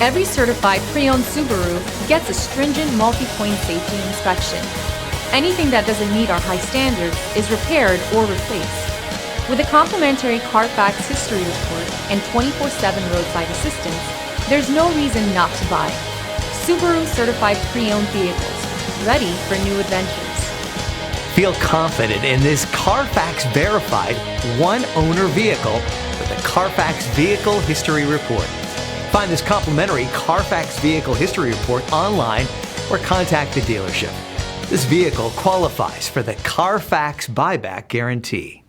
Every certified pre-owned Subaru gets a stringent multi-point safety inspection. Anything that doesn't meet our high standards is repaired or replaced. With a complimentary Carfax history report and 24/7 roadside assistance, there's no reason not to buy. Subaru certified pre-owned vehicles, ready for new adventures. Feel confident in this Carfax verified one-owner vehicle with a Carfax Vehicle History Report. Find this complimentary Carfax Vehicle History Report online or contact the dealership. This vehicle qualifies for the Carfax Buyback Guarantee.